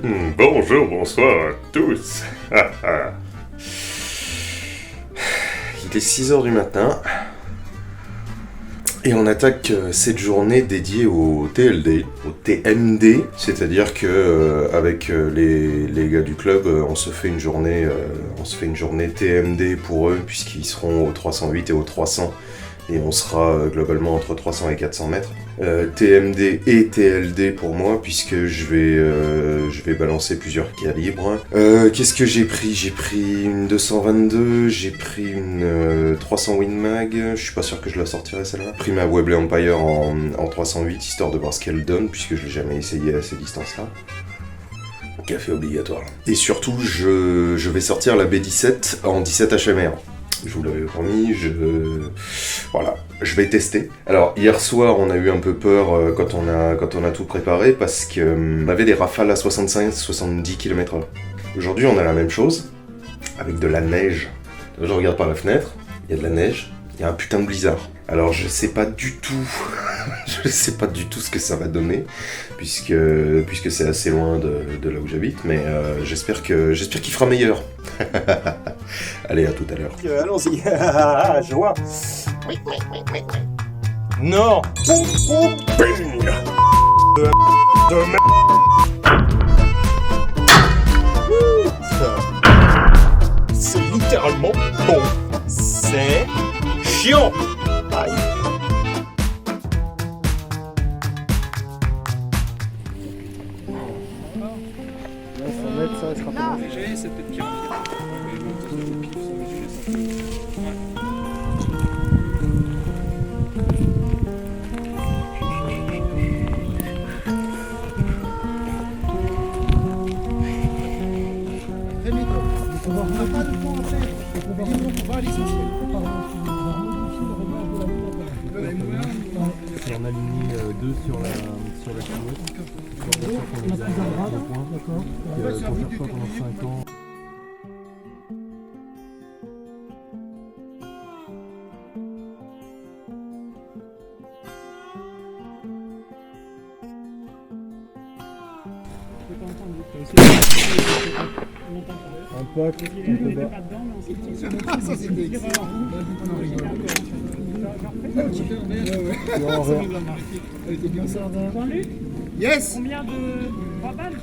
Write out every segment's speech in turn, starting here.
Bonjour, bonsoir à tous. Il est 6h du matin et on attaque cette journée dédiée au TLD, au TMD, c'est-à-dire que avec les gars du club, on se fait une journée TMD pour eux puisqu'ils seront au 308 et au 300 et on sera globalement entre 300 et 400 mètres. TMD et TLD pour moi puisque je vais balancer plusieurs calibres. Qu'est-ce que j'ai pris? J'ai pris une 222, j'ai pris une 300 Win Mag, je suis pas sûr que je la sortirai celle-là. J'ai pris ma Webley Empire en 308 histoire de voir ce qu'elle donne puisque je l'ai jamais essayé à ces distances-là. Café obligatoire. Et surtout je vais sortir la B17 en 17 HMR. Je vous l'avais promis, voilà, je vais tester. Alors hier soir on a eu un peu peur quand on a tout préparé parce qu'on avait des rafales à 65-70 km/h. Aujourd'hui on a la même chose, avec de la neige. Je regarde par la fenêtre, il y a de la neige, il y a un putain de blizzard. Alors je sais pas du tout, ce que ça va donner, puisque c'est assez loin de là où j'habite, mais j'espère qu'il fera meilleur. Allez, à tout à l'heure. Allons-y, je vois. Non. C'est littéralement bon. C'est chiant. Aïe. Ça sera pas Léger, c'est peut-être pire en pire. Mais bon, ça fait pire, ça va suivre ça. très vite. Donc on n'a pas de temps à faire. On va à l'essentiel. Si on a aligné 2 sur la silhouette, on les a à 2 points. Pour faire ça pendant 5 ans. Un pack, un peu bas. Yes. Combien de 3 balles?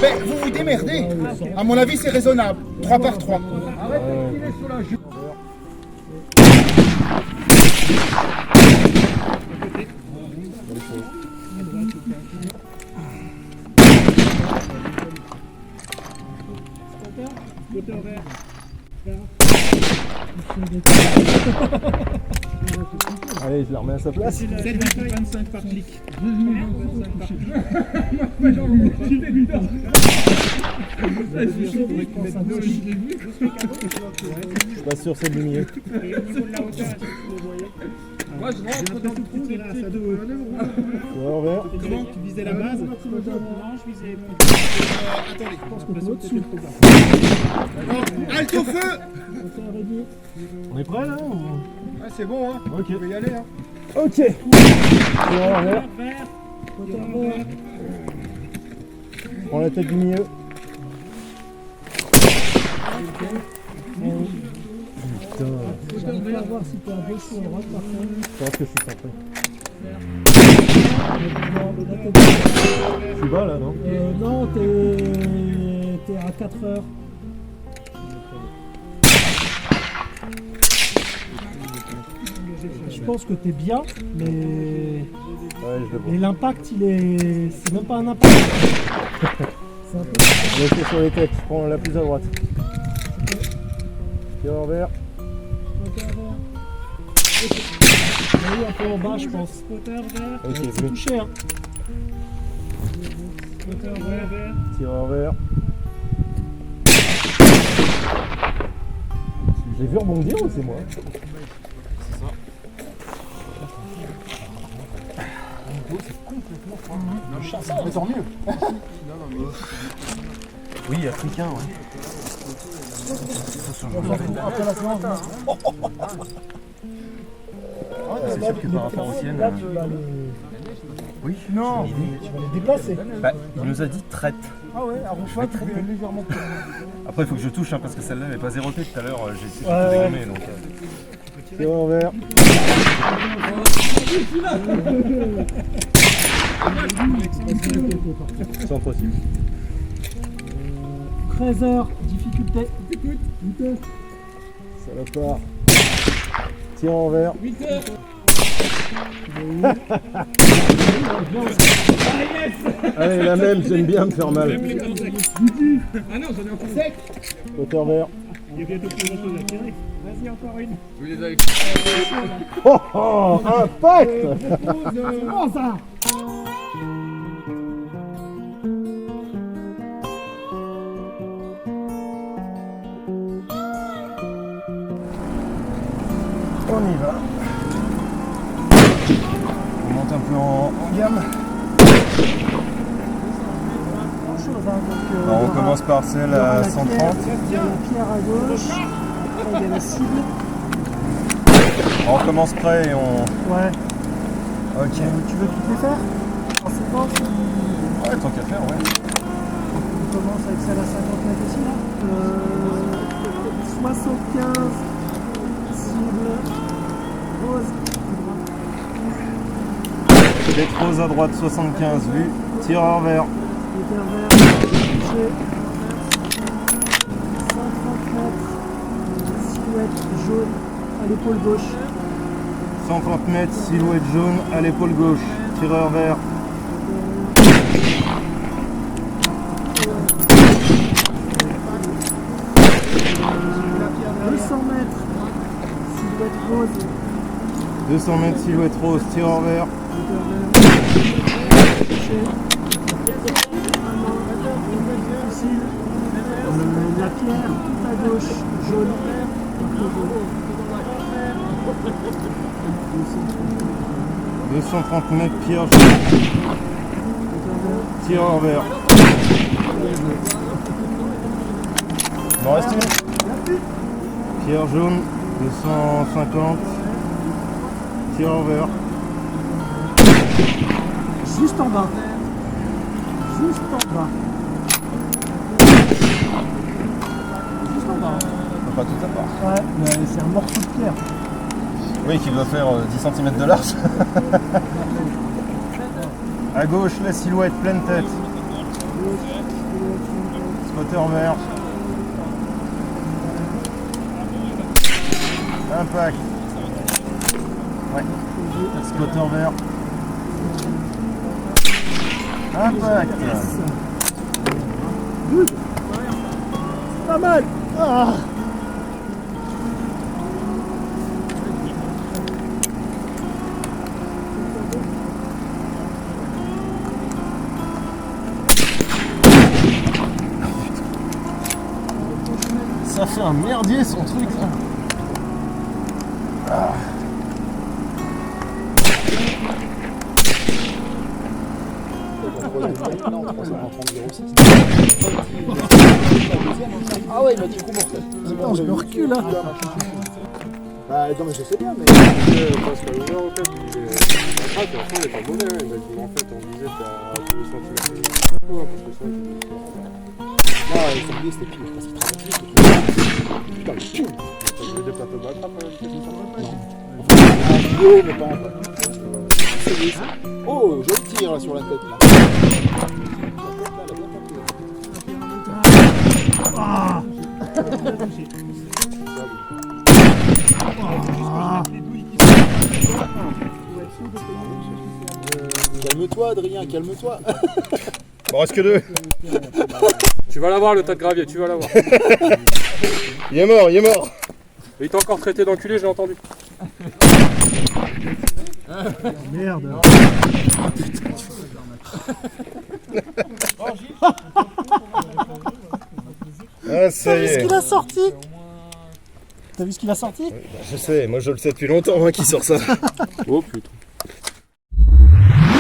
Mais vous vous démerdez. À mon avis, c'est raisonnable. 3 par 3. Moteur vert. Allez, je la remets à sa place. 25 par clic. Je suis pas sûr c'est du milieu. Moi je rentre dans le trou et là ça doit. Tireur vert. Comment tu visais la base? Non, je visais. Attendez, je pense qu'on peut au-dessus. Halte au feu. On est prêt là Ah, c'est bon, hein. Ok. On peut y aller, hein. Ok. Tireur vert. Prends la tête du milieu. Putain. Je vais voir si tu as un gauche ou à droite par contre. Je pense que je suis centré. Je suis bas là, non? Non, t'es à 4 heures. Je pense que t'es bien, mais Ouais, je le vois. l'impact c'est même pas un impact. C'est un peu. Restez sur les têtes, je prends la plus à droite. Tireur vert. Oui, un peu en bas, je pense. Ok, C'est bleu. touché, hein. Tireur vert. J'ai vu rebondir ou c'est moi? Mais tant mieux. Oui, africain, ouais. Après la séance, C'est sûr que par rapport aux siennes. Là, tu vas le... Oui. Non, tu vas les déplacer. Bah, il nous a dit traite. Ah ouais, à Ronchon, tu fais légèrement plus. Après, il faut que je touche, hein, parce que celle-là, elle n'est pas zérotée tout à l'heure. J'ai essayé de Ouais. dégommer, donc... C'est envers. Sans possible. 13h, difficulté. Salopard. Tire envers. 8 heures. Allez, la même, j'aime bien me faire mal. Ah non, j'en ai encore sec. Côté vert. Il y a bientôt plus grand chose à tirer. Vas-y, encore une. Oh, oh, impact. C'est bon ça. On y va. On monte un peu en gamme. Alors, on commence par celle à 130. Il y a la pierre à gauche. Après, il y a la cible. Alors, on commence près et on... Ouais. Ok. Tu veux toutes les faire en séquence ou... Ouais, tant qu'à faire, ouais. On commence avec celle à 50 mètres aussi là. 75. Cible. Rose. Tête rose à droite, 75 vue. Tireur vert. Hyper vert. Touché. 130 mètres. Silhouette jaune à l'épaule gauche. 130 mètres, silhouette jaune à l'épaule gauche. Tireur vert. Mètres. Silhouette rose. 200 mètres, silhouette rose. Tireur vert. La pierre tout à gauche, jaune. 230 mètres, pierre jaune. Tireur vert. Il m'en reste une. Pierre jaune, 250. Tireur vert. Juste en bas. Juste en bas. Juste en bas. Pas tout à part. Ouais, mais c'est un morceau de pierre. Oui, qui doit faire 10 cm de large. À gauche, la silhouette, pleine tête. Spotter vert. Impact. Ouais. Spotter vert. Impact. Pas mal. Ah. Ça fait un merdier son truc là. Ah. Ah ouais, il m'a dit coup mortel. Attends, je me recule là. Bah non mais je sais bien, mais... Parce que l'ouvert au fait, il est... Ah, puis enfin, il est pas mauvais, hein. Il m'a dit, mais en fait, on disait à 2 cm. Parce que ça, Là, le sanglier c'était pire, parce qu'il travaille. Putain, mais pire. je vais des plateaux de battre après, peut-être une centaine. Non. Enfin, un bio, mais pas en bas. C'est ça. Oh, je le tire là sur la tête là. Ah. Calme-toi Adrien, calme-toi. Bon, reste que deux. Tu vas l'avoir le tas de gravier, tu vas l'avoir. Il est mort, il est mort. Et il t'a encore traité d'enculé, j'ai entendu. Merde. Ah, ça y T'as vu ce est. qu'il a sorti? T'as vu ce qu'il a sorti? Je sais, moi je le sais depuis longtemps hein, qui sort ça. Oh putain.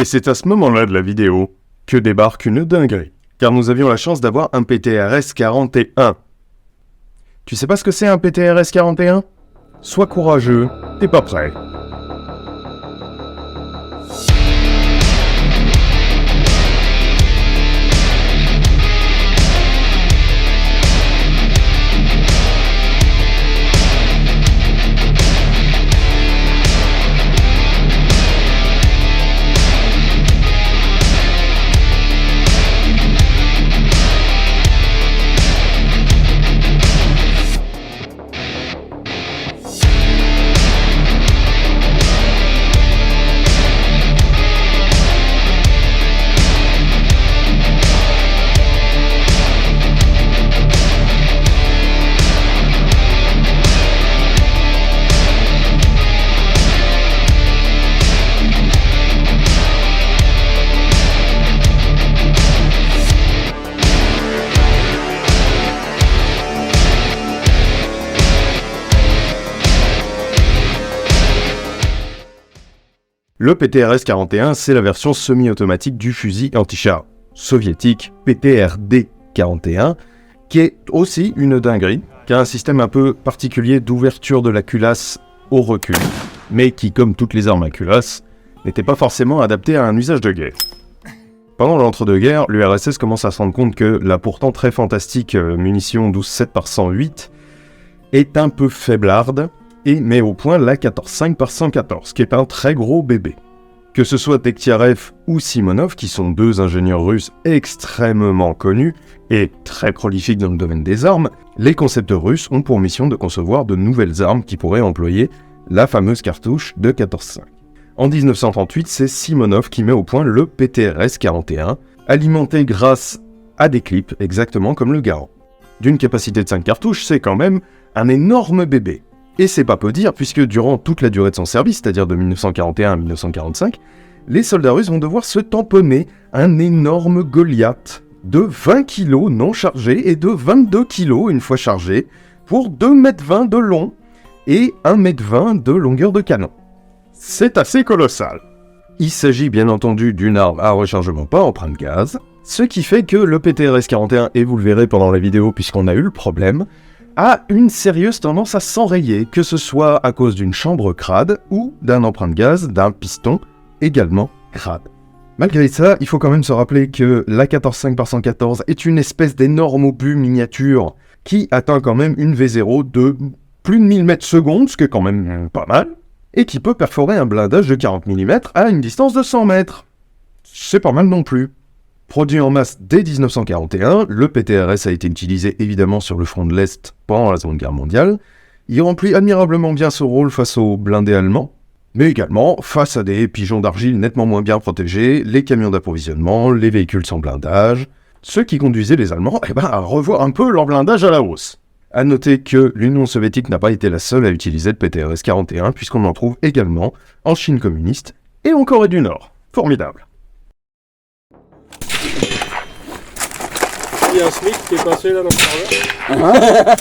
Et c'est à ce moment-là de la vidéo que débarque une dinguerie, car nous avions la chance d'avoir un PTRS 41. Tu sais pas ce que c'est un PTRS 41 ? Sois courageux, t'es pas prêt. Le PTRS-41, c'est la version semi-automatique du fusil anti-char soviétique PTRD-41, qui est aussi une dinguerie, qui a un système un peu particulier d'ouverture de la culasse au recul, mais qui, comme toutes les armes à culasse, n'était pas forcément adapté à un usage de guerre. Pendant l'entre-deux-guerres, l'URSS commence à se rendre compte que la pourtant très fantastique munition 12,7 par 108 est un peu faiblarde, et met au point la 14,5 par 114, qui est un très gros bébé. Que ce soit Tekhtiarev ou Simonov, qui sont deux ingénieurs russes extrêmement connus et très prolifiques dans le domaine des armes, les concepteurs russes ont pour mission de concevoir de nouvelles armes qui pourraient employer la fameuse cartouche de 14,5. En 1938, c'est Simonov qui met au point le PTRS-41, alimenté grâce à des clips, exactement comme le Garand. D'une capacité de 5 cartouches, c'est quand même un énorme bébé. Et c'est pas peu dire, puisque durant toute la durée de son service, c'est-à-dire de 1941 à 1945, les soldats russes vont devoir se tamponner un énorme Goliath de 20 kg non chargé et de 22 kg une fois chargé, pour 2,20 m de long et 1,20 m de longueur de canon. C'est assez colossal. Il s'agit bien entendu d'une arme à rechargement pas empreinte gaz, ce qui fait que le PTRS-41, et vous le verrez pendant la vidéo puisqu'on a eu le problème, a une sérieuse tendance à s'enrayer, que ce soit à cause d'une chambre crade ou d'un empreinte gaz d'un piston également crade. Malgré ça, il faut quand même se rappeler que la 14,5 par 114 est une espèce d'énorme obus miniature qui atteint quand même une V0 de plus de 1000 mètres secondes, ce qui est quand même pas mal, et qui peut perforer un blindage de 40 mm à une distance de 100 mètres. C'est pas mal non plus. Produit en masse dès 1941, le PTRS a été utilisé évidemment sur le front de l'Est pendant la Seconde Guerre mondiale. Il remplit admirablement bien ce rôle face aux blindés allemands, mais également face à des pigeons d'argile nettement moins bien protégés, les camions d'approvisionnement, les véhicules sans blindage, ce qui conduisait les Allemands à revoir un peu leur blindage à la hausse. A noter que l'Union soviétique n'a pas été la seule à utiliser le PTRS-41, puisqu'on en trouve également en Chine communiste et en Corée du Nord. Formidable. Il y a un SMIC qui est passé là dans le serveur.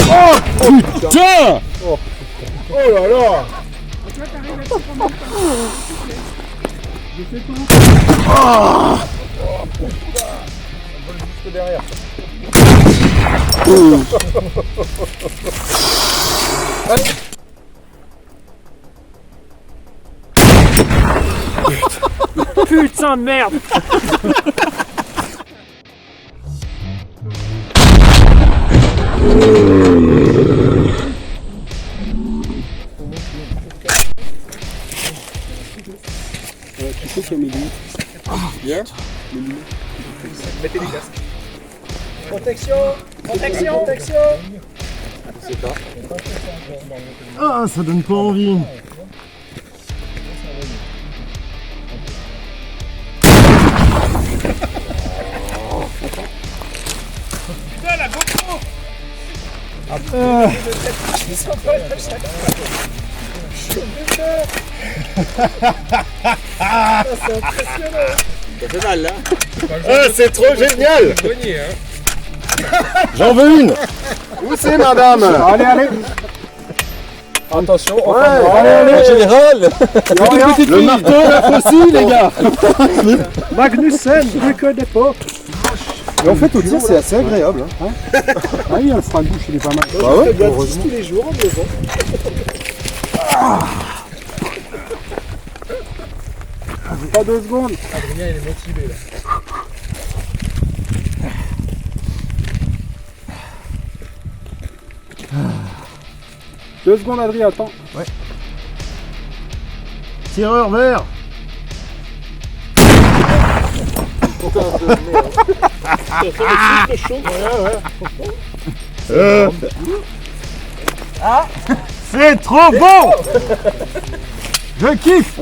Oh putain! Oh là là! Juste derrière. Putain de merde. Qui c'est qui a mis lui? Bien. Mettez les casques. Protection! Protection! Protection! C'est pas. Ah, ça donne pas envie. Putain, la GoPro! C'est impressionnant! Ça fait mal là. Ah, c'est trop génial! Bonnier, hein. J'en veux une! Où c'est, madame? Allez, allez! Attention, allez, En général! Le marteau, la faucille, les gars! Magnussen, je connais pas. Et en fait, au tir, c'est assez agréable. Hein. Ah oui, le frein de bouche, il est pas mal. Bah ouais, heureusement. Tous les jours, en maison. Pas 2 secondes. Adrien, il est motivé là. Deux secondes, Adrien, attends. Ouais. Tireur vert. C'est trop bon. Je kiffe.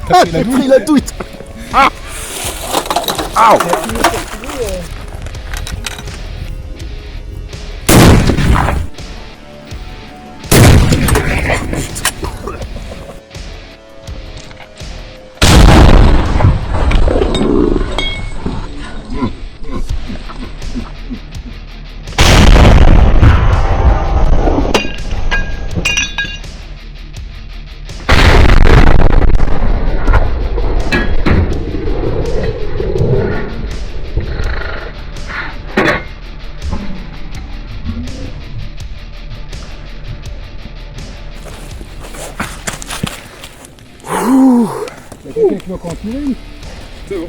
Ah, il a pris la douille. Ah. Aouh. Il y a quelqu'un qui va continuer. C'est bon.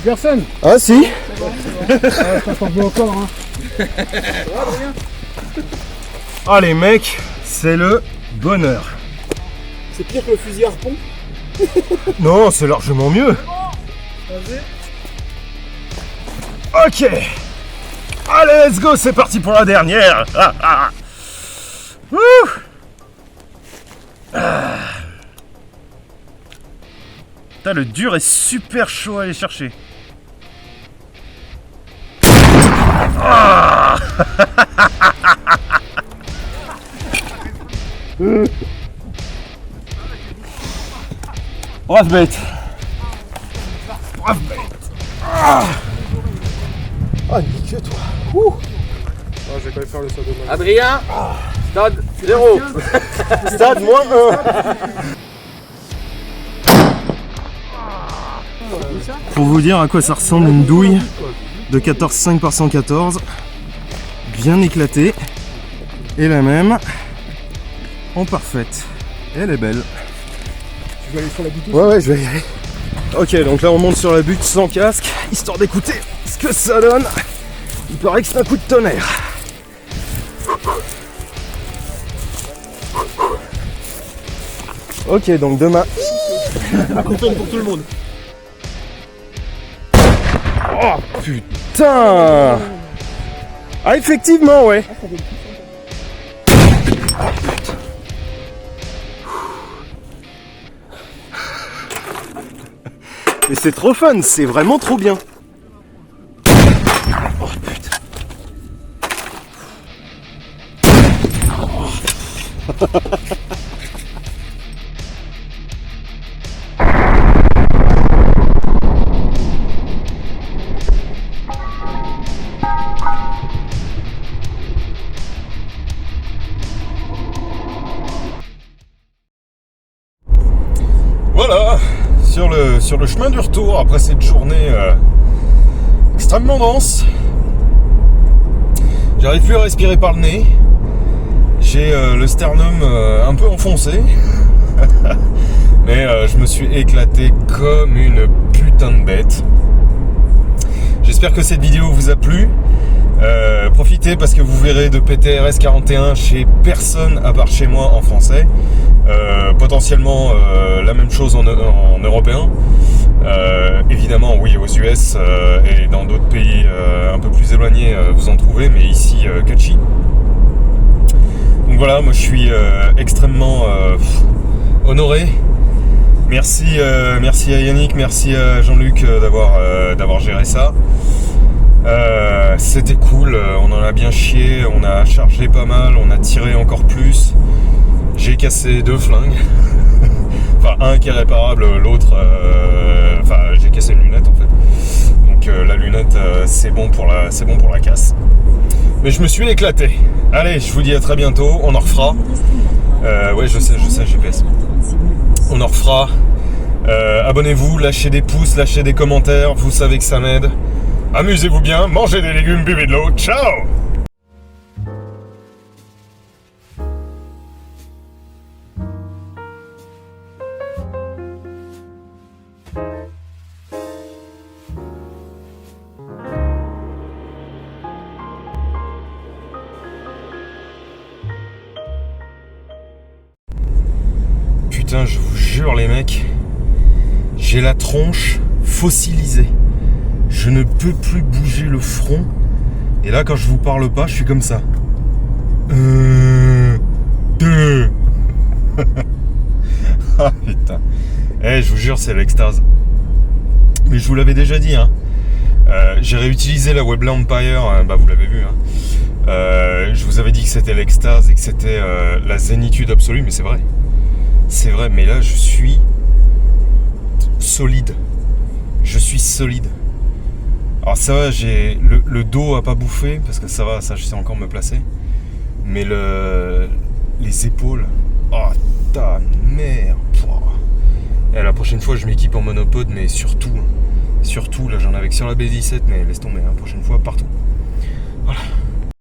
Personne. Ah si. Ça t'en veut encore, hein. Ah les mecs, c'est le bonheur. C'est pire que le fusil harpon. Non, c'est largement mieux. Ok. Allez, let's go, c'est parti pour la dernière. Ah, ah. Ouh. Ah. Putain, le dur est super chaud à aller chercher. Ah. Brave bête. Brave bête. Ah. Ah, nique toi. Ouh. Ah, je vais quand même faire le saut de main. Adrien, stade 0. Stade moins 1. Pour vous dire à quoi ça ressemble une douille de 14,5 par 114, bien éclatée, et la même en parfaite. Elle est belle. Tu vas aller sur la boutique. Ouais, je vais y aller. Ok, donc là on monte sur la butte sans casque, histoire d'écouter ce que ça donne. Il paraît que c'est un coup de tonnerre. Ok, donc demain. Pour tout le monde. Oh putain! Ah effectivement ouais! Mais c'est trop fun, c'est vraiment trop bien! Oh putain! Voilà, sur le chemin du retour après cette journée extrêmement dense, j'arrive plus à respirer par le nez, j'ai le sternum un peu enfoncé, mais je me suis éclaté comme une putain de bête. J'espère que cette vidéo vous a plu. Profitez parce que vous verrez de PTRS 41 chez personne à part chez moi en français. Potentiellement la même chose en européen. Évidemment oui aux US et dans d'autres pays un peu plus éloignés vous en trouvez, mais ici Kachi. Donc voilà, moi je suis extrêmement honoré. Merci à Yannick, merci à Jean-Luc d'avoir géré ça. C'était cool, on en a bien chié, on a chargé pas mal, on a tiré encore plus. J'ai cassé 2 flingues. Enfin un qui est réparable, l'autre j'ai cassé une lunette en fait. Donc la lunette c'est bon pour la casse. Mais je me suis éclaté. Allez, je vous dis à très bientôt, on en refera. Ouais je sais GPS. On en refera. Abonnez-vous, lâchez des pouces, lâchez des commentaires, vous savez que ça m'aide. Amusez-vous bien, mangez des légumes, buvez de l'eau, ciao! Putain, je vous jure les mecs, j'ai la tronche fossilisée. Je ne peux plus bouger le front. Et là, quand je vous parle pas, je suis comme ça. Ouais, je vous jure, c'est l'extase. Mais je vous l'avais déjà dit, hein. J'ai réutilisé la Webley Empire, bah vous l'avez vu, hein. Je vous avais dit que c'était l'extase et que c'était la zénitude absolue, mais c'est vrai. C'est vrai, mais là je suis solide. Je suis solide. Alors ça va, j'ai le dos a pas bouffé, parce que ça va, ça je sais encore me placer. Mais les épaules, oh ta mère. Et la prochaine fois je m'équipe en monopode, mais surtout là j'en avais que sur la B17, mais laisse tomber, hein, prochaine fois partout. Voilà.